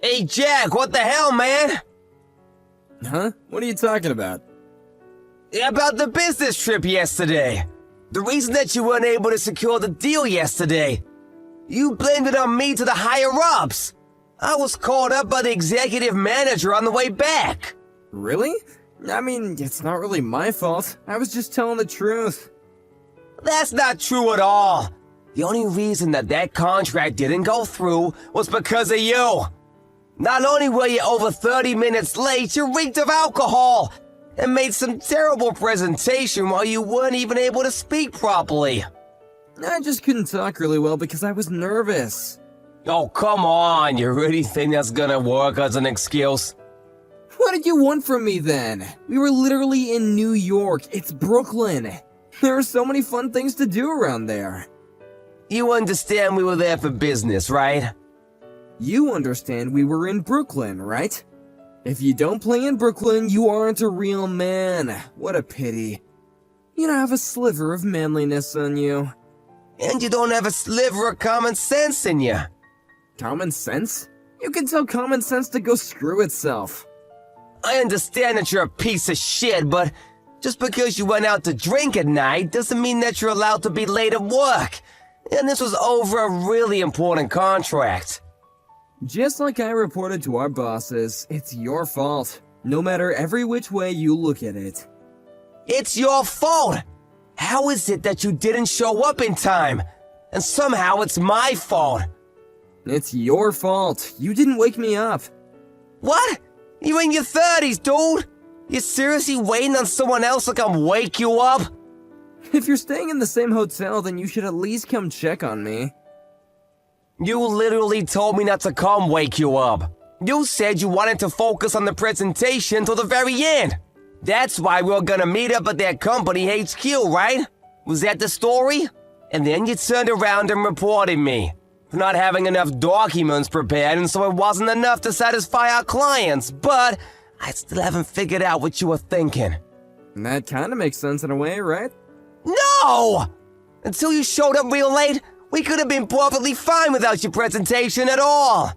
Hey, Jack, what the hell, man? Huh? What are you talking about? About the business trip yesterday. The reason that you weren't able to secure the deal yesterday. You blamed it on me to the higher-ups. I was called up by the executive manager on the way back. Really? I mean, it's not really my fault. I was just telling the truth. That's not true at all. The only reason that contract didn't go through was because of you. Not only were you over 30 minutes late, you reeked of alcohol and made some terrible presentation while you weren't even able to speak properly. I just couldn't talk really well because I was nervous. Oh, come on. You really think that's gonna work as an excuse? What did you want from me then? We were literally in New York. It's Brooklyn. There are so many fun things to do around there. You understand we were there for business, right? You understand we were in Brooklyn, right? If you don't play in Brooklyn, you aren't a real man. What a pity. You don't have a sliver of manliness on you. And you don't have a sliver of common sense in you. Common sense? You can tell common sense to go screw itself. I understand that you're a piece of shit, but just because you went out to drink at night doesn't mean that you're allowed to be late at work. And this was over a really important contract. Just like I reported to our bosses, it's your fault, no matter every which way you look at it. It's your fault! How is it that you didn't show up in time? And somehow it's my fault. It's your fault. You didn't wake me up. What? You're in your 30s, dude! You seriously waiting on someone else to come wake you up? If you're staying in the same hotel, then you should at least come check on me. You literally told me not to come wake you up. You said you wanted to focus on the presentation till the very end. That's why we were gonna meet up at that company HQ, right? Was that the story? And then you turned around and reported me for not having enough documents prepared, and so it wasn't enough to satisfy our clients, but I still haven't figured out what you were thinking. That kinda makes sense in a way, right? No! Until you showed up real late, we could have been perfectly fine without your presentation at all.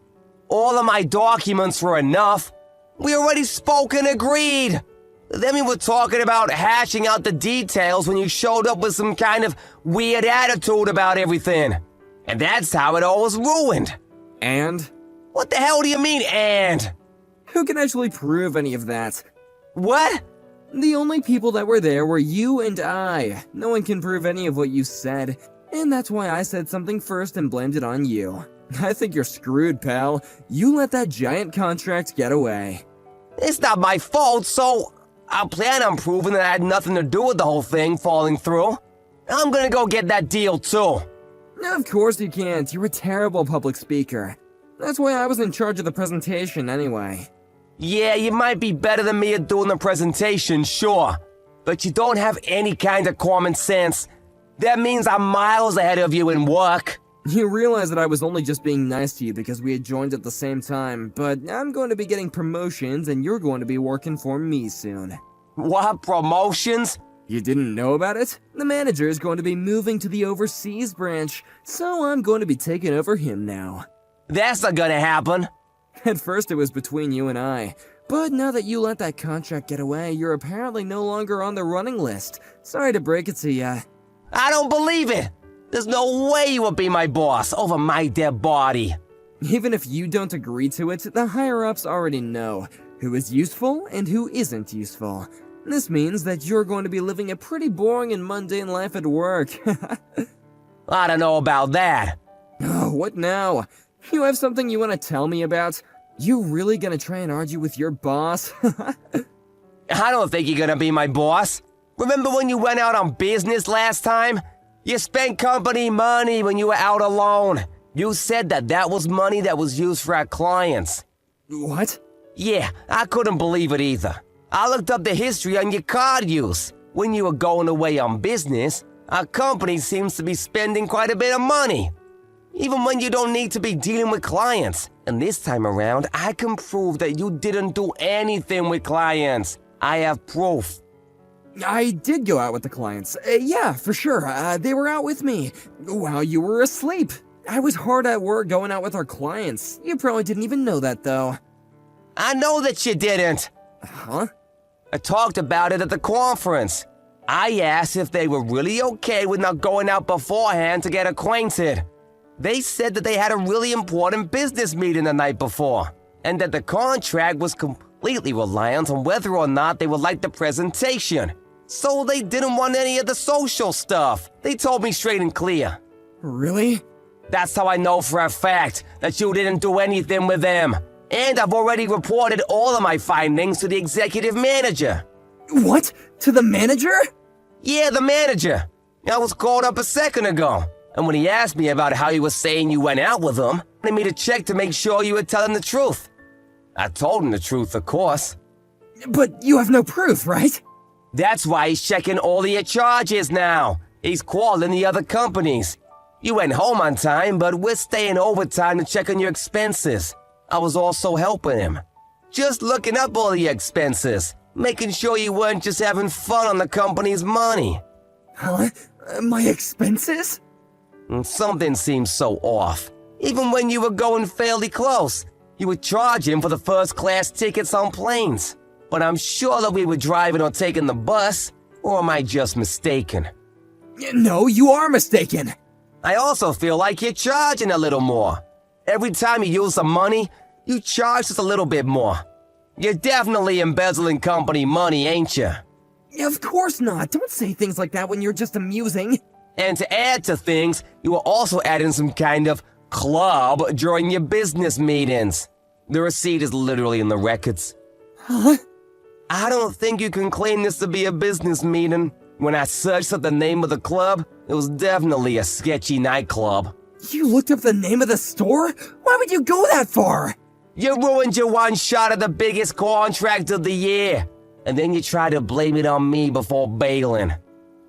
All of my documents were enough. We already spoke and agreed. Then we were talking about hashing out the details when you showed up with some kind of weird attitude about everything. And that's how it all was ruined. And? What the hell do you mean, and? Who can actually prove any of that? What? The only people that were there were you and I. No one can prove any of what you said. And that's why I said something first and blamed it on you. I think you're screwed, pal. You let that giant contract get away. It's not my fault, so I plan on proving that I had nothing to do with the whole thing falling through. I'm gonna go get that deal too. Of course you can't. You're a terrible public speaker. That's why I was in charge of the presentation anyway. Yeah, you might be better than me at doing the presentation, sure. But you don't have any kind of common sense. That means I'm miles ahead of you in work. You realize that I was only just being nice to you because we had joined at the same time, but I'm going to be getting promotions and you're going to be working for me soon. What, promotions? You didn't know about it? The manager is going to be moving to the overseas branch, so I'm going to be taking over him now. That's not gonna happen. At first it was between you and I, but now that you let that contract get away, you're apparently no longer on the running list. Sorry to break it to ya. I don't believe it. There's no way you would be my boss over my dead body. Even if you don't agree to it, the higher-ups already know who is useful and who isn't useful. This means that you're going to be living a pretty boring and mundane life at work. I don't know about that. Oh, what now? You have something you want to tell me about? You really gonna try and argue with your boss? I don't think you're gonna be my boss. Remember when you went out on business last time? You spent company money when you were out alone. You said that was money that was used for our clients. What? Yeah, I couldn't believe it either. I looked up the history on your card use. When you were going away on business, our company seems to be spending quite a bit of money. Even when you don't need to be dealing with clients. And this time around, I can prove that you didn't do anything with clients. I have proof. I did go out with the clients. Yeah, for sure. They were out with me while you were asleep. I was hard at work going out with our clients. You probably didn't even know that, though. I know that you didn't. Huh? I talked about it at the conference. I asked if they were really okay with not going out beforehand to get acquainted. They said that they had a really important business meeting the night before, and that the contract was completely reliant on whether or not they would like the presentation. So they didn't want any of the social stuff. They told me straight and clear. Really? That's how I know for a fact that you didn't do anything with them. And I've already reported all of my findings to the executive manager. What? To the manager? Yeah, the manager. I was called up a second ago. And when he asked me about how you were saying you went out with him, he wanted me to check to make sure you were telling the truth. I told him the truth, of course. But you have no proof, right? That's why he's checking all of your charges now. He's calling the other companies. You went home on time, but we're staying overtime to check on your expenses. I was also helping him. Just looking up all your expenses, making sure you weren't just having fun on the company's money. Huh? My expenses? Something seems so off. Even when you were going fairly close, you would charge him for the first-class tickets on planes. But I'm sure that we were driving or taking the bus, or am I just mistaken? No, you are mistaken. I also feel like you're charging a little more. Every time you use some money, you charge just a little bit more. You're definitely embezzling company money, ain't you? Of course not. Don't say things like that when you're just amusing. And to add to things, you were also adding some kind of club during your business meetings. The receipt is literally in the records. Huh? I don't think you can claim this to be a business meeting. When I searched up the name of the club, it was definitely a sketchy nightclub. You looked up the name of the store? Why would you go that far? You ruined your one shot at the biggest contract of the year. And then you try to blame it on me before bailing.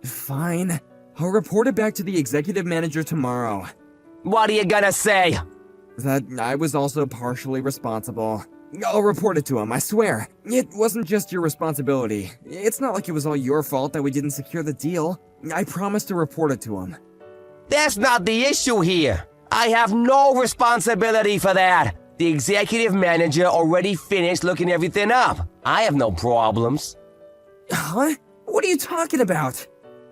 Fine. I'll report it back to the executive manager tomorrow. What are you gonna say? That I was also partially responsible. I'll report it to him, I swear. It wasn't just your responsibility. It's not like it was all your fault that we didn't secure the deal. I promised to report it to him. That's not the issue here. I have no responsibility for that. The executive manager already finished looking everything up. I have no problems. Huh? What are you talking about?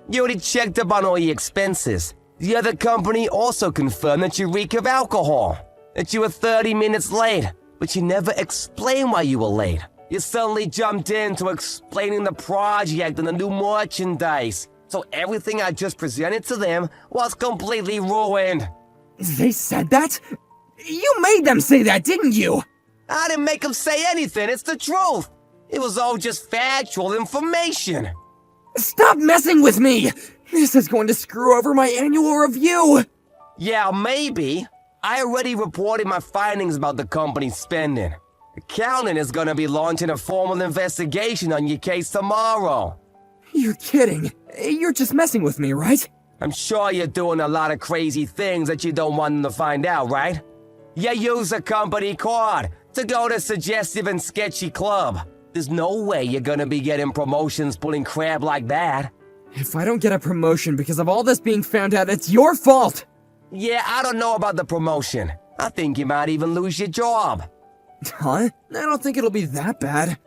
You already checked up on all your expenses. The other company also confirmed that you reek of alcohol. That you were 30 minutes late, but you never explained why you were late. You suddenly jumped into explaining the project and the new merchandise. So everything I just presented to them was completely ruined. They said that? You made them say that, didn't you? I didn't make them say anything, it's the truth. It was all just factual information. Stop messing with me! This is going to screw over my annual review! Yeah, maybe. I already reported my findings about the company's spending. Accounting is gonna be launching a formal investigation on your case tomorrow. You're kidding. You're just messing with me, right? I'm sure you're doing a lot of crazy things that you don't want them to find out, right? You use a company card to go to suggestive and sketchy club. There's no way you're gonna be getting promotions pulling crap like that. If I don't get a promotion because of all this being found out, it's your fault! Yeah, I don't know about the promotion. I think you might even lose your job. Huh? I don't think it'll be that bad.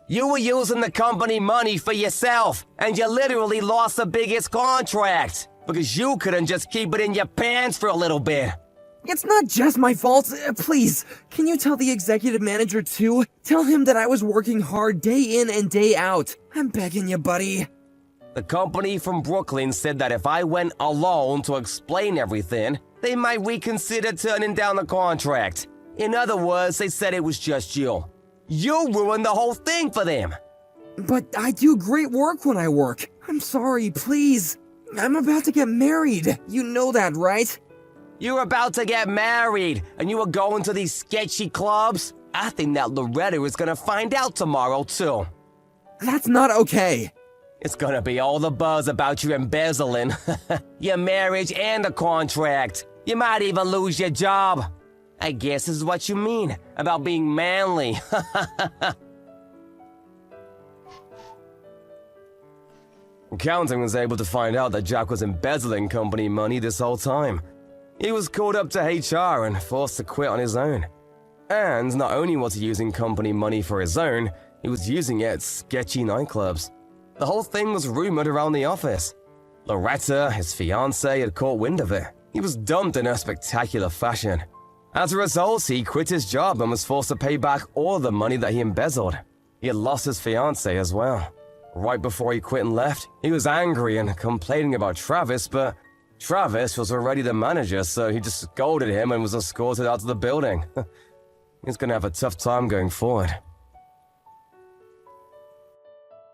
You were using the company money for yourself, and you literally lost the biggest contract. Because you couldn't just keep it in your pants for a little bit. It's not just my fault. Please, can you tell the executive manager too? Tell him that I was working hard day in and day out. I'm begging you, buddy. The company from Brooklyn said that if I went alone to explain everything, they might reconsider turning down the contract. In other words, they said it was just you. You ruined the whole thing for them. But I do great work when I work. I'm sorry, please. I'm about to get married. You know that, right? You're about to get married, and you were going to these sketchy clubs? I think that Loretta is gonna find out tomorrow, too. That's not okay. It's gonna be all the buzz about your embezzling, your marriage, and the contract. You might even lose your job. I guess this is what you mean about being manly. Accounting was able to find out that Jack was embezzling company money this whole time. He was called up to HR and forced to quit on his own. And not only was he using company money for his own, he was using it at sketchy nightclubs. The whole thing was rumored around the office. Loretta, his fiancée, had caught wind of it. He was dumped in a spectacular fashion. As a result, he quit his job and was forced to pay back all the money that he embezzled. He had lost his fiancée as well. Right before he quit and left, he was angry and complaining about Travis, but Travis was already the manager, so he just scolded him and was escorted out of the building. He's gonna have a tough time going forward.